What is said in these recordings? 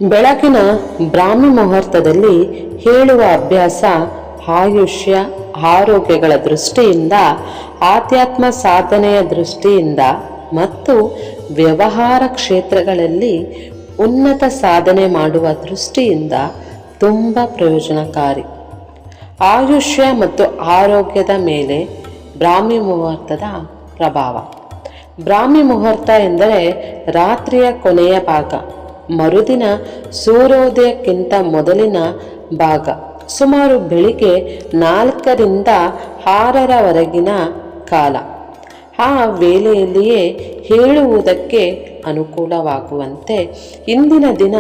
ಬೆಳಗಿನ ಬ್ರಾಹ್ಮಿ ಮುಹೂರ್ತದಲ್ಲಿ ಹೇಳುವ ಅಭ್ಯಾಸ ಆಯುಷ್ಯ ಆರೋಗ್ಯಗಳ ದೃಷ್ಟಿಯಿಂದ, ಆಧ್ಯಾತ್ಮ ಸಾಧನೆಯ ದೃಷ್ಟಿಯಿಂದ ಮತ್ತು ವ್ಯವಹಾರ ಕ್ಷೇತ್ರಗಳಲ್ಲಿ ಉನ್ನತ ಸಾಧನೆ ಮಾಡುವ ದೃಷ್ಟಿಯಿಂದ ತುಂಬ ಪ್ರಯೋಜನಕಾರಿ. ಆಯುಷ್ಯ ಮತ್ತು ಆರೋಗ್ಯದ ಮೇಲೆ ಬ್ರಾಹ್ಮಿ ಮುಹೂರ್ತದ ಪ್ರಭಾವ. ಬ್ರಾಹ್ಮಿ ಮುಹೂರ್ತ ಎಂದರೆ ರಾತ್ರಿಯ ಕೊನೆಯ ಭಾಗ, ಮರುದಿನ ಸೂರ್ಯೋದಯಕ್ಕಿಂತ ಮೊದಲಿನ ಭಾಗ, ಸುಮಾರು ಬೆಳಿಗ್ಗೆ 4ರಿಂದ 6ರವರೆಗಿನ ಕಾಲ. ಆ ವೇಳೆಯಲ್ಲಿಯೇ ಹೇಳುವುದಕ್ಕೆ ಅನುಕೂಲವಾಗುವಂತೆ ಇಂದಿನ ದಿನ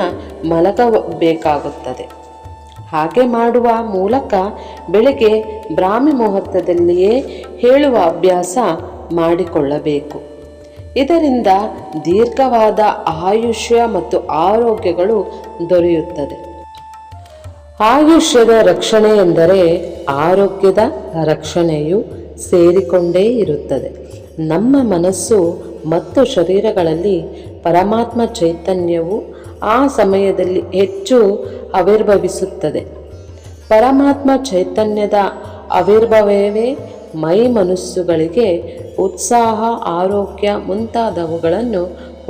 ಮಲಗಬೇಕಾಗುತ್ತದೆ. ಹಾಗೆ ಮಾಡುವ ಮೂಲಕ ಬೆಳಗ್ಗೆ ಬ್ರಾಹ್ಮಿ ಮುಹೂರ್ತದಲ್ಲಿಯೇ ಹೇಳುವ ಅಭ್ಯಾಸ ಮಾಡಿಕೊಳ್ಳಬೇಕು. ಇದರಿಂದ ದೀರ್ಘವಾದ ಆಯುಷ್ಯ ಮತ್ತು ಆರೋಗ್ಯಗಳು ದೊರೆಯುತ್ತದೆ. ಆಯುಷ್ಯದ ರಕ್ಷಣೆ ಎಂದರೆ ಆರೋಗ್ಯದ ರಕ್ಷಣೆಯು ಸೇರಿಕೊಂಡೇ ಇರುತ್ತದೆ. ನಮ್ಮ ಮನಸ್ಸು ಮತ್ತು ಶರೀರಗಳಲ್ಲಿ ಪರಮಾತ್ಮ ಚೈತನ್ಯವು ಆ ಸಮಯದಲ್ಲಿ ಹೆಚ್ಚು ಆವಿರ್ಭವಿಸುತ್ತದೆ. ಪರಮಾತ್ಮ ಚೈತನ್ಯದ ಆವಿರ್ಭಾವವೇ ಮೈ ಮನಸ್ಸುಗಳಿಗೆ ಉತ್ಸಾಹ, ಆರೋಗ್ಯ ಮುಂತಾದವುಗಳನ್ನು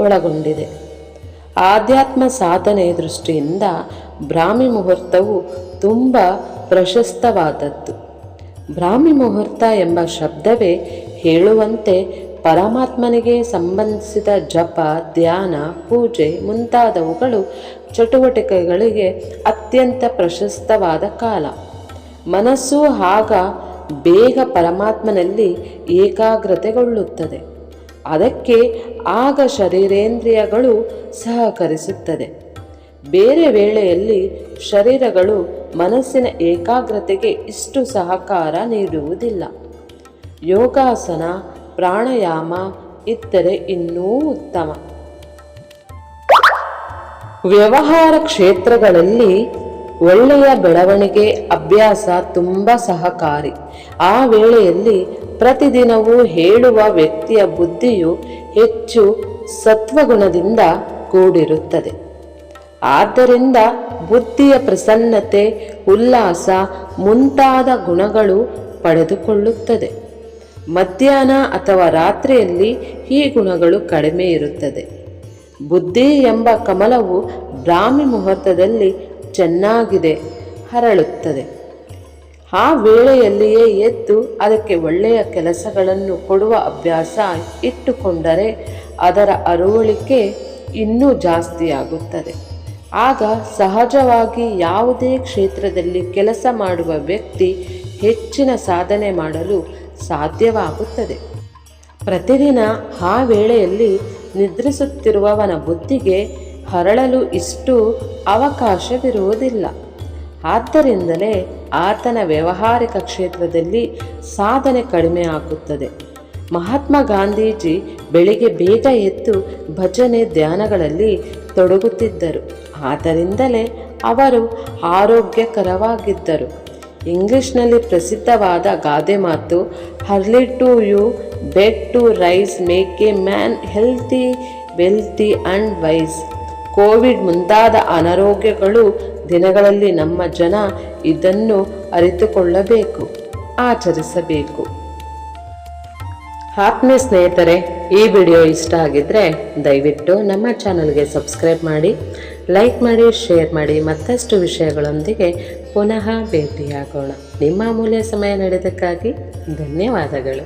ಒಳಗೊಂಡಿದೆ. ಆಧ್ಯಾತ್ಮ ಸಾಧನೆ ದೃಷ್ಟಿಯಿಂದ ಬ್ರಾಹ್ಮಿ ಮುಹೂರ್ತವು ತುಂಬ ಪ್ರಶಸ್ತವಾದದ್ದು. ಬ್ರಾಹ್ಮಿ ಮುಹೂರ್ತ ಎಂಬ ಶಬ್ದವೇ ಹೇಳುವಂತೆ ಪರಮಾತ್ಮನಿಗೆ ಸಂಬಂಧಿಸಿದ ಜಪ, ಧ್ಯಾನ, ಪೂಜೆ ಮುಂತಾದವುಗಳು ಚಟುವಟಿಕೆಗಳಿಗೆ ಅತ್ಯಂತ ಪ್ರಶಸ್ತವಾದ ಕಾಲ. ಮನಸ್ಸು ಆಗ ಬೇಗ ಪರಮಾತ್ಮನಲ್ಲಿ ಏಕಾಗ್ರತೆಗೊಳ್ಳುತ್ತದೆ. ಅದಕ್ಕೆ ಆಗ ಶರೀರೇಂದ್ರಿಯಗಳು ಸಹಕರಿಸುತ್ತದೆ. ಬೇರೆ ವೇಳೆಯಲ್ಲಿ ಶರೀರಗಳು ಮನಸ್ಸಿನ ಏಕಾಗ್ರತೆಗೆ ಇಷ್ಟು ಸಹಕಾರ ನೀಡುವುದಿಲ್ಲ. ಯೋಗಾಸನ, ಪ್ರಾಣಾಯಾಮ ಇದ್ದರೆ ಇನ್ನೂ ಉತ್ತಮ. ವ್ಯವಹಾರ ಕ್ಷೇತ್ರಗಳಲ್ಲಿ ಒಳ್ಳೆಯ ಬೆಳವಣಿಗೆ ಅಭ್ಯಾಸ ತುಂಬ ಸಹಕಾರಿ. ಆ ವೇಳೆಯಲ್ಲಿ ಪ್ರತಿದಿನವೂ ಹೇಳುವ ವ್ಯಕ್ತಿಯ ಬುದ್ಧಿಯು ಹೆಚ್ಚು ಸತ್ವಗುಣದಿಂದ ಕೂಡಿರುತ್ತದೆ. ಆದ್ದರಿಂದ ಬುದ್ಧಿಯ ಪ್ರಸನ್ನತೆ, ಉಲ್ಲಾಸ ಮುಂತಾದ ಗುಣಗಳು ಪಡೆದುಕೊಳ್ಳುತ್ತದೆ. ಮಧ್ಯಾಹ್ನ ಅಥವಾ ರಾತ್ರಿಯಲ್ಲಿ ಈ ಗುಣಗಳು ಕಡಿಮೆ ಇರುತ್ತದೆ. ಬುದ್ಧಿ ಎಂಬ ಕಮಲವು ಬ್ರಾಹ್ಮಿ ಮುಹೂರ್ತದಲ್ಲಿ ಚೆನ್ನಾಗಿದೆ ಹರಳುತ್ತದೆ. ಆ ವೇಳೆಯಲ್ಲಿಯೇ ಎದ್ದು ಅದಕ್ಕೆ ಒಳ್ಳೆಯ ಕೆಲಸಗಳನ್ನು ಕೊಡುವ ಅಭ್ಯಾಸ ಇಟ್ಟುಕೊಂಡರೆ ಅದರ ಅರವಳಿಕೆ ಇನ್ನೂ ಜಾಸ್ತಿಯಾಗುತ್ತದೆ. ಆಗ ಸಹಜವಾಗಿ ಯಾವುದೇ ಕ್ಷೇತ್ರದಲ್ಲಿ ಕೆಲಸ ಮಾಡುವ ವ್ಯಕ್ತಿ ಹೆಚ್ಚಿನ ಸಾಧನೆ ಮಾಡಲು ಸಾಧ್ಯವಾಗುತ್ತದೆ. ಪ್ರತಿದಿನ ಆ ವೇಳೆಯಲ್ಲಿ ನಿದ್ರಿಸುತ್ತಿರುವವನ ಬುದ್ಧಿಗೆ ಹರಳಲು ಇಷ್ಟು ಅವಕಾಶವಿರುವುದಿಲ್ಲ. ಆದ್ದರಿಂದಲೇ ಆತನ ವ್ಯಾವಹಾರಿಕ ಕ್ಷೇತ್ರದಲ್ಲಿ ಸಾಧನೆ ಕಡಿಮೆ ಆಗುತ್ತದೆ. ಮಹಾತ್ಮ ಗಾಂಧೀಜಿ ಬೆಳಿಗ್ಗೆ ಬೇಗ ಎದ್ದು ಭಜನೆ, ಧ್ಯಾನಗಳಲ್ಲಿ ತೊಡಗುತ್ತಿದ್ದರು. ಆದ್ದರಿಂದಲೇ ಅವರು ಆರೋಗ್ಯಕರವಾಗಿದ್ದರು. ಇಂಗ್ಲಿಷ್ನಲ್ಲಿ ಪ್ರಸಿದ್ಧವಾದ ಗಾದೆ ಮಾತು early to you bed to rise make a man healthy, wealthy and wise. Covid ಮುಂತಾದ ಅನಾರೋಗ್ಯಗಳು ದಿನಗಳಲ್ಲಿ ನಮ್ಮ ಜನ ಇದನ್ನು ಅರಿತುಕೊಳ್ಳಬೇಕು, ಆಚರಿಸಬೇಕು. ಆತ್ಮೀಯ ಸ್ನೇಹಿತರೆ, ಈ ವಿಡಿಯೋ ಇಷ್ಟ ಆಗಿದ್ದರೆ ದಯವಿಟ್ಟು ನಮ್ಮ ಚಾನಲ್ಗೆ ಸಬ್ಸ್ಕ್ರೈಬ್ ಮಾಡಿ, ಲೈಕ್ ಮಾಡಿ, ಶೇರ್ ಮಾಡಿ. ಮತ್ತಷ್ಟು ವಿಷಯಗಳೊಂದಿಗೆ ಪುನಃ ಭೇಟಿಯಾಗೋಣ. ನಿಮ್ಮ ಅಮೂಲ್ಯ ಸಮಯ ನೀಡಿದ್ದಕ್ಕಾಗಿ ಧನ್ಯವಾದಗಳು.